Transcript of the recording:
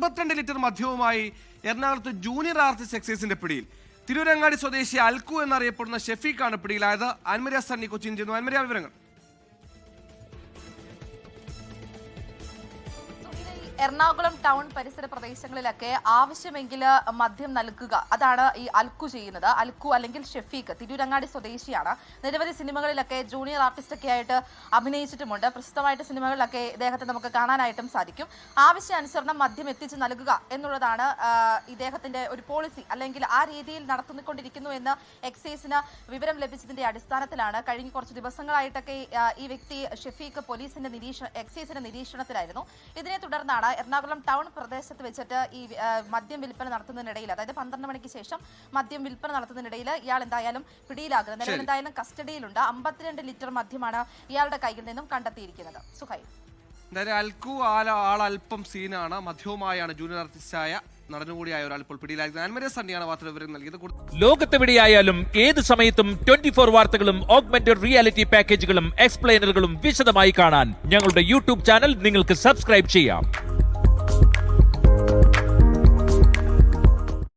52 litre മദ്യവുമായി എറണാകുളത്ത് junior artist എക്സൈസിന്റെ പിടിയിൽ. തിരൂരങ്ങാടി സ്വദേശി അൽക്കു എന്നറിയപ്പെടുന്ന ഷെഫീഖാണ് പിടിയിലായത്. അൻമരിയ സണ്ണി കൊച്ചിൻ ചെയ്യുന്നു. അൻമരിയ, വിവരങ്ങൾ. എറണാകുളം ടൗൺ പരിസര പ്രദേശങ്ങളിലൊക്കെ ആവശ്യമെങ്കിൽ മദ്യം നൽകുക, അതാണ് ഈ അൽക്കു ചെയ്യുന്നത്. അൽക്കു അല്ലെങ്കിൽ ഷെഫീഖ് തിരൂരങ്ങാടി സ്വദേശിയാണ്. നിരവധി സിനിമകളിലൊക്കെ ജൂനിയർ ആർട്ടിസ്റ്റൊക്കെ ആയിട്ട് അഭിനയിച്ചിട്ടുമുണ്ട്. പ്രസിദ്ധമായിട്ട് സിനിമകളിലൊക്കെ ഇദ്ദേഹത്തെ നമുക്ക് കാണാനായിട്ടും സാധിക്കും. ആവശ്യാനുസരണം മദ്യം എത്തിച്ച് നൽകുക എന്നുള്ളതാണ് ഇദ്ദേഹത്തിന്റെ ഒരു പോളിസി, അല്ലെങ്കിൽ ആ രീതിയിൽ നടത്തിക്കൊണ്ടിരിക്കുന്നു എന്ന് എക്സൈസിന് വിവരം ലഭിച്ചതിന്റെ അടിസ്ഥാനത്തിലാണ് കഴിഞ്ഞ കുറച്ച് ദിവസങ്ങളായിട്ടൊക്കെ ഈ വ്യക്തി ഷെഫീഖ് എക്സൈസിന്റെ നിരീക്ഷണത്തിലായിരുന്നു. ഇതിനെ തുടർന്നാണ് എറണാകുളം ടൗൺ പ്രദേശത്ത് വെച്ചിട്ട് ഈ മദ്യം വിൽപ്പന നടത്തുന്നതിനിടയിൽ, അതായത് 12 മണിക്ക് ശേഷം മദ്യം വിൽപ്പന നടത്തുന്നതിനിടയിൽ ഇയാൾ എന്തായാലും പിടിയിലാകുന്നത്. നിലവിൽ എന്തായാലും കസ്റ്റഡിയിലുണ്ട്. 52 ലിറ്റർ മദ്യമാണ് ഇയാളുടെ കയ്യിൽ നിന്നും കണ്ടെത്തിയിരിക്കുന്നത്. സുഹൈൽ, അൽക്കു അല്പം സീനാണ്. മദ്യവുമായാണ് ജൂനിയർ ആർട്ടിസ്റ്റായ നടനുകൂടിയായ ഒരാൾ ഇപ്പോൾ പിടിയിലായിരിക്കുന്നത്. അൻമരിയ സണ്ണിയാണ് വാർത്ത വിവരം നൽകിയത്. ലോകത്തെവിടെയായാലും ഏത് സമയത്തും 24 വാർത്തകളും ഓഗ്മെന്റഡ് റിയാലിറ്റി പാക്കേജുകളും എക്സ്പ്ലെയിനറുകളും വിശദമായി കാണാൻ ഞങ്ങളുടെ യൂട്യൂബ് ചാനൽ നിങ്ങൾക്ക് സബ്സ്ക്രൈബ് ചെയ്യാം.